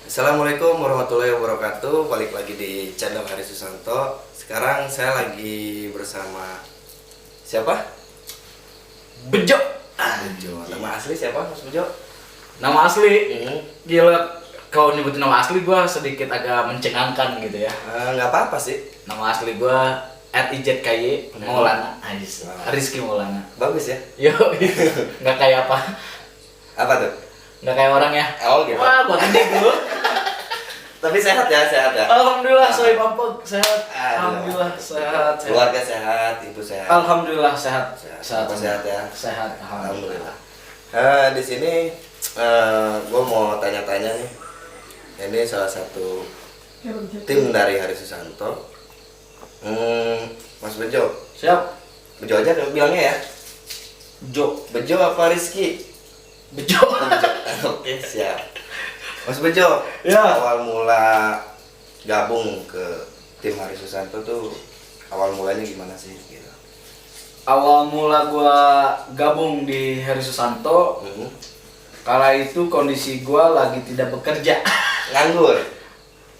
Assalamualaikum warahmatullahi wabarakatuh. Balik lagi di channel Hari Susanto. Sekarang saya lagi bersama siapa? Bejo. Bejo. Nama asli siapa, Mas Bejo? Nama asli? Gila, kalau nyebutin nama asli gua sedikit agak mencengangkan gitu ya. Nggak apa-apa sih. Nama asli gua RIZKY Maulana. Rizky Maulana. Bagus ya. Yo, nggak kayak apa? Apa tuh? Nggak kayak orang ya. Oh gitu. Wah, gua gede gua. Tapi sehat ya. Alhamdulillah, saya pampang sehat. Alhamdulillah sehat. Keluarga sehat, ibu sehat. Alhamdulillah sehat. Apa sehat ya? Sehat. Alhamdulillah. Di sini gue mau tanya-tanya nih. Ini salah satu tim dari Hari Susanto. Mas Bejo. Siap. Bejo aja bilangnya ya. Bejo apa Rizky? Bejo. Oke, siap. Mas Bejo, Ya. awal mula gabung ke tim Hari Susanto tuh awal mulanya gimana sih gitu? Awal mula gua gabung di Hari Susanto, kala itu kondisi gua lagi tidak bekerja. Nganggur.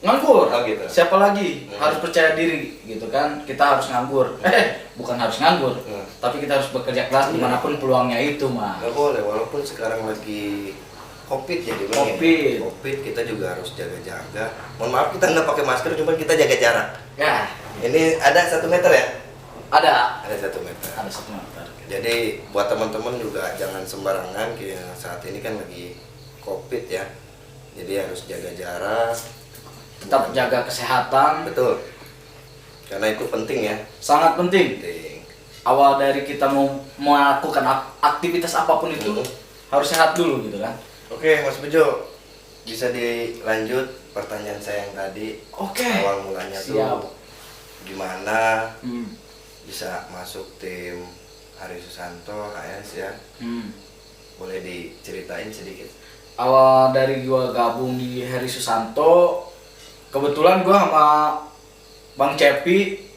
Nganggur. Oh gitu. Siapa lagi? Harus percaya diri gitu kan. Kita harus nganggur. Bukan harus nganggur, tapi kita harus bekerja keras dimanapun peluangnya itu, mah. Nggak boleh, walaupun sekarang lagi COVID ya dibilang COVID. ya. COVID kita juga harus jaga-jaga. Mohon maaf kita nggak pakai masker, cuma kita jaga jarak. Ya, Ini ada 1 meter ya? ada. Ada 1 meter. Ada 1 meter. Jadi buat teman-teman juga jangan sembarangan, kayak saat ini kan lagi COVID ya. Jadi harus jaga jarak. Tetap jaga kesehatan. Betul. Karena itu penting ya. Sangat penting. Penting. Awal dari kita mau melakukan aktivitas apapun itu harus sehat dulu gitu kan. Oke, Mas Bejo, bisa dilanjut pertanyaan saya yang tadi. Oke. Awal mulanya Siap. tuh gimana Hmm. bisa masuk tim Hari Susanto AS ya? Boleh diceritain sedikit? Awal dari gua gabung di Hari Susanto, kebetulan gua sama Bang Cepi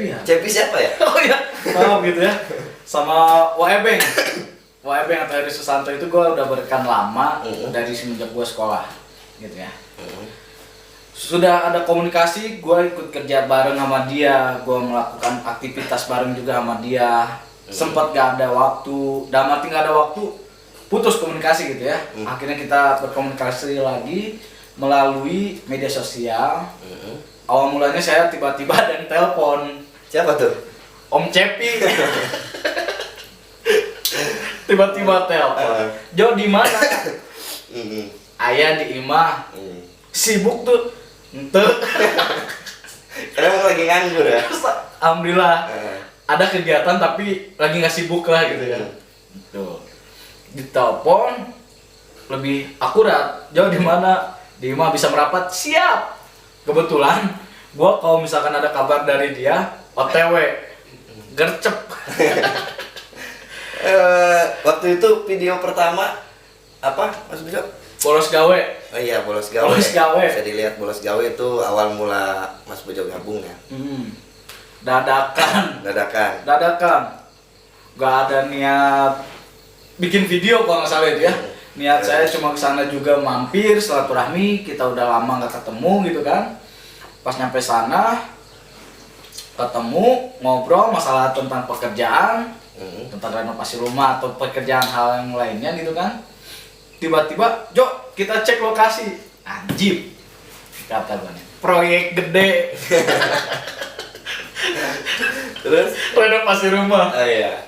ya? Cepi siapa ya? Oh iya, maaf gitu ya. Sama Waebeng atau Hari Susanto itu gua udah berkan lama dari semenjak gua sekolah gitu ya. Sudah ada komunikasi, gua ikut kerja bareng sama dia, gua melakukan aktivitas bareng juga sama dia. Sempat gak ada waktu, dalam arti gak ada waktu, putus komunikasi gitu ya. Akhirnya kita berkomunikasi lagi melalui media sosial. Awal mulanya saya tiba-tiba ada yang telepon. Siapa tuh? Om Cepi. Tiba-tiba telepon. Jo di mana? Ayah di imah. Sibuk tuh. Ente. Karena emang lagi nganggur ya? Alhamdulillah. Ada kegiatan tapi lagi nggak sibuk lah gitu ya. Tuh. Ditelepon lebih akurat. Jo di mana? Di imah bisa merapat. Siap. Kebetulan gua kalau misalkan ada kabar dari dia, OTW. Gercep. Waktu itu video pertama apa, Mas Bejo? Bolos gawe. Oh iya, bolos gawe. Bolos gawe. Bisa dilihat bolos gawe itu awal mula Mas Bejo gabung ya. Dadakan. Dadakan. Gak ada niat bikin video kalau nggak salah itu ya. Niat saya cuma kesana juga mampir silaturahmi, kita udah lama nggak ketemu gitu kan. Pas nyampe sana ketemu, ngobrol masalah tentang pekerjaan, tentang renovasi rumah atau pekerjaan hal yang lainnya gitu kan. Tiba-tiba, Jo, kita cek lokasi. Anjir, kata gue nih, proyek gede. Terus? Renovasi rumah. Oh iya.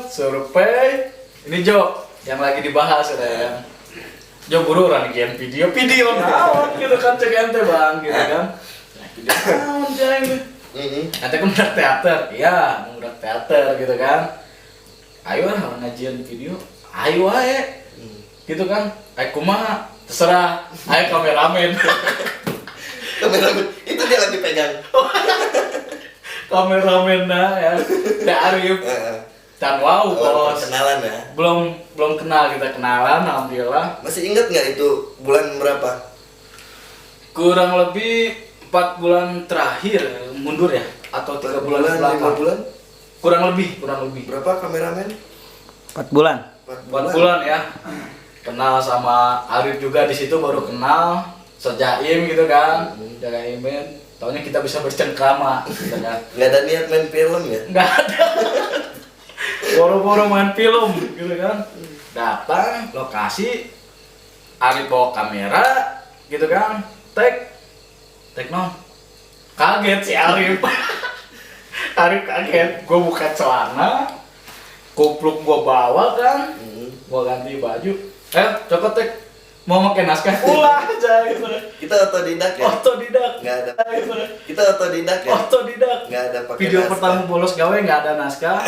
Survei. Ini Jo, yang lagi dibahas ya. Jo buru orang bikin video naon gitu kan, cek ente bang gitu kan. Video naon jeng. Ente kan udah teater, iya udah teater gitu kan. Ayo lah ngajian video, ayo ae. Gitu kan, ayo kumaha, terserah, ayo kameramen. Kameramen, itu dia lagi pegang. Kameramen nah ya, udah Arif. Dan wow bos, kenalan ya? belum kenal, kita kenalan alhamdulillah. Masih inget nggak itu bulan berapa? Kurang lebih 4 bulan terakhir mundur ya, atau 3 bulan belakang. 5 bulan? Kurang lebih. Berapa kameramen? 4 bulan. 4 bulan ya. kenal sama Arif juga di situ, baru kenal sejaim gitu kan, jagaimin. Taunya kita bisa bercengkrama gitu kan. Nggak ada niat main film ya? Nggak ada. Boro-boro main film gitu kan. Datang lokasi, Arif bawa kamera gitu kan, tek non. Kaget si Arif. Arif kaget, gue buka celana, kupluk gue bawa kan, gue ganti baju. Coba tek, mau pakai naskah? Ulah aja gitu. Kita otodidak ya? Otodidak. Nggak ada. Gitu. Kita otodidak ya? Otodidak. Nggak ada pakai Video naskah. pertama bolos gawe nggak ada naskah.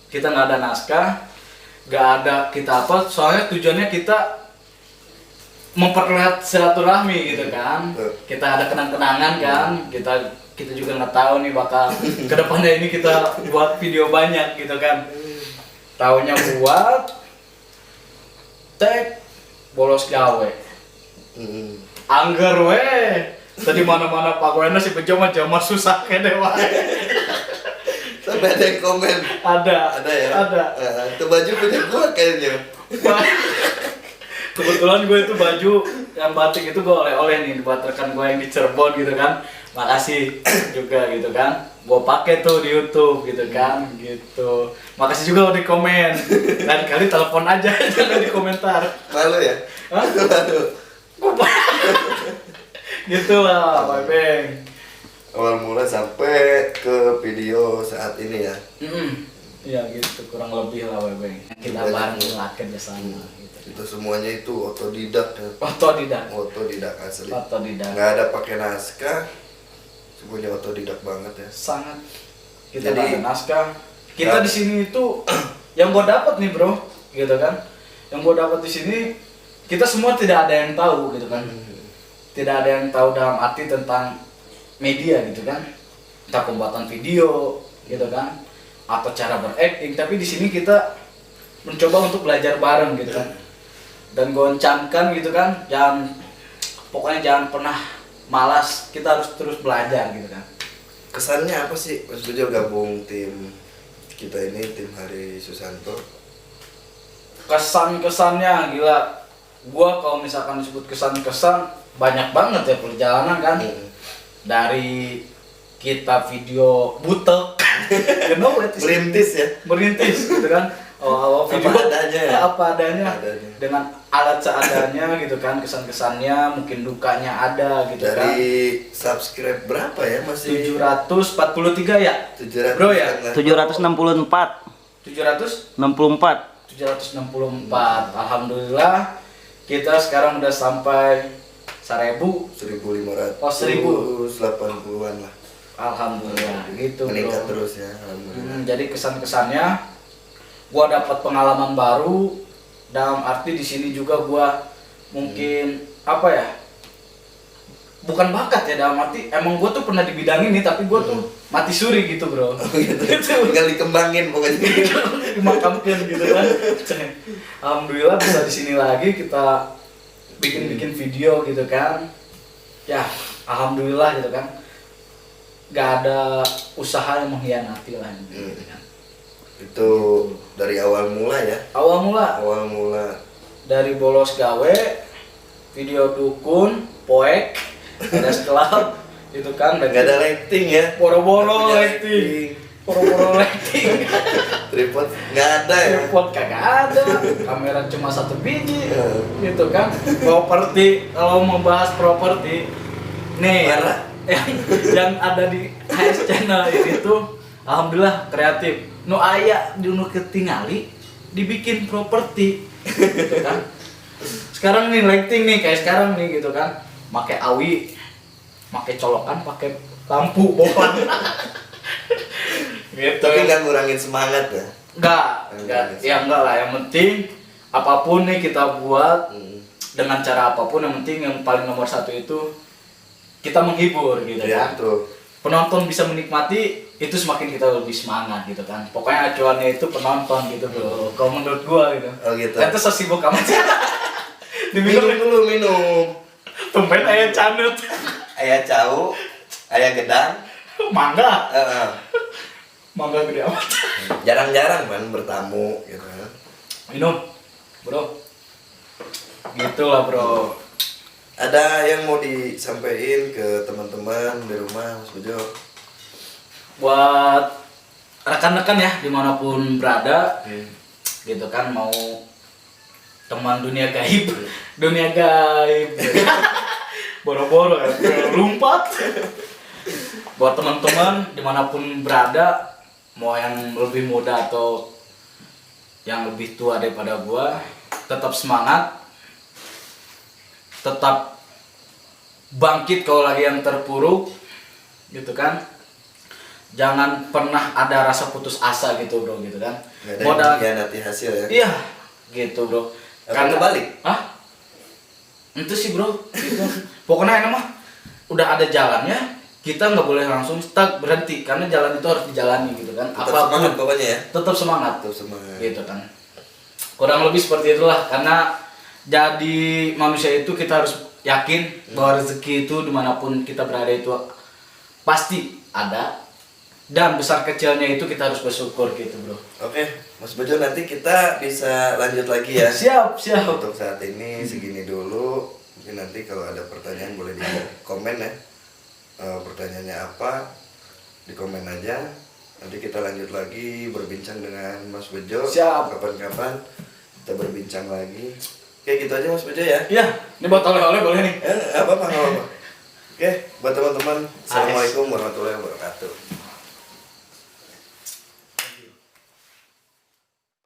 Kita nggak ada naskah, nggak ada kita apa. Soalnya tujuannya kita memperlihat silaturahmi gitu kan. Kita ada kenang-kenangan kan. Kita juga nggak tahu nih bakal kedepannya ini kita buat video banyak gitu kan. Taunya buat tek bolos gawe. Angger we. Tadi mana-mana Pak Wena si Bejo mah jama susah kene wae. Sampai ada yang komen. Ada ya? Ada. Itu baju punya gua kayaknya. Kebetulan gue itu baju yang batik itu gue oleh-oleh nih buat rekan gue yang di Cirebon gitu kan. Makasih juga gitu kan. Gue pakai tuh di YouTube gitu kan, gitu. Makasih juga udah di komen. Lain kali telepon aja jangan di komentar. Malu ya? Hah? Malu. Gitu lah, Pak Beng. Awal mula sampai ke video saat ini ya. Iya gitu, kurang lebih lah Pak Beng. Kita bareng kerja sama gitu. Itu semuanya itu otodidak ya. Otodidak asli. Otodidak. Nggak ada pakai naskah. Semuanya otodidak banget ya. Sangat. Kita Jadi, nggak ada naskah. Kita di sini itu yang gua dapat nih bro, gitu kan. Yang gua dapat di sini kita semua tidak ada yang tahu gitu kan. Tidak ada yang tahu dalam arti tentang media gitu kan. Entah pembuatan video gitu kan, atau cara berakting. Tapi di sini kita mencoba untuk belajar bareng gitu kan. Dan goncangkan gitu kan, pokoknya jangan pernah malas, kita harus terus belajar gitu kan. Kesannya apa sih Mas Bejo gabung tim kita ini, tim Hari Susanto? Kesan-kesannya gila, gua kalau misalkan disebut kesan-kesan banyak banget ya perjalanan kan. Dari kita video butek merintis gitu kan. Video apa adanya, dengan alat seadanya gitu kan. Kesan-kesannya mungkin dukanya ada gitu kan. Dari subscribe berapa ya, masih 743 ya 700 bro ya, 764. 764. Alhamdulillah kita sekarang udah sampai 1.500. Oh, 1.080-an lah. Alhamdulillah gitu Meningkat bro. terus ya, alhamdulillah. Jadi kesan-kesannya gua dapat pengalaman baru, dalam arti di sini juga gua mungkin apa ya, bukan bakat ya, dalam arti emang gua tuh pernah di bidang ini tapi gua tuh mati suri gitu bro. Gitu. Tinggal dikembangin pokoknya. Dimakamkan gitu kan. Alhamdulillah bisa di sini lagi, kita bikin video gitu kan. Ya alhamdulillah gitu kan. Gak ada usaha yang mengkhianati lah gitu kan. Itu dari awal mula ya. Awal mula dari bolos gawe, video dukun, poek, ada club gitu kan. Gak ada lighting ya. Boro-boro lighting. Tripod nggak ada ya. Tripod kagak ada, kamera cuma satu biji, gitu kan. Properti, kalau mau bahas properti, nih yang ada di HS channel ini tuh, alhamdulillah kreatif. Nu aya di nu ketingali, dibikin properti, gitu kan. Sekarang nih lighting nih kayak sekarang nih gitu kan, pakai awi, pakai colokan, pakai lampu bohlam. Gitu. Tapi nggak ngurangin semangat ya? Enggak lah, yang penting apapun nih kita buat dengan cara apapun, yang penting yang paling nomor satu itu kita menghibur gitu ya, kan. Betul. Penonton bisa menikmati, itu semakin kita lebih semangat gitu kan. Pokoknya acuannya itu penonton gitu bro, kalau menurut gua gitu. Oh gitu. Itu sesibuk amat sih. minum. Tumben ayah canut. Ayah cau, ayah gedang, Mangga gede amat. Jarang-jarang kan bertamu gitu kan. Minum bro. Gitu lah bro. Ada yang mau disampaikan ke teman-teman di rumah Mas Bejo? Buat rekan-rekan ya dimanapun berada, gitu kan, mau teman dunia gaib, dunia gaib, boro-boro ya, lompat. Buat teman-teman dimanapun berada, mau yang lebih muda atau yang lebih tua daripada gua, tetap semangat, tetap bangkit kalau lagi yang terpuruk, gitu kan. Jangan pernah ada rasa putus asa gitu bro, gitu kan. Gak ada yang nanti hasil ya? Iya, gitu bro. Karena kebalik? Ah, itu sih bro, gitu. Pokoknya enak mah, udah ada jalannya, kita nggak boleh langsung stuck berhenti, karena jalan itu harus dijalani gitu kan. Tetap semangat pokoknya ya? Tetap semangat. Tetap semangat. Gitu kan. Kurang lebih seperti itulah, karena jadi manusia itu kita harus yakin bahwa rezeki itu dimanapun kita berada itu pasti ada. Dan besar kecilnya itu kita harus bersyukur gitu bro. Oke, Mas Bejo, nanti kita bisa lanjut lagi ya. Siap. Untuk saat ini segini dulu. Mungkin nanti kalau ada pertanyaan boleh di komen ya. Pertanyaannya apa? Di komen aja. Nanti kita lanjut lagi berbincang dengan Mas Bejo. Siap. Kapan-kapan kita berbincang lagi. Oke, gitu aja Mas Bejo ya. Iya, ini buat oleh-oleh boleh nih. Apa-apa, nggak apa-apa. Oke, buat teman-teman, Assalamualaikum warahmatullahi wabarakatuh.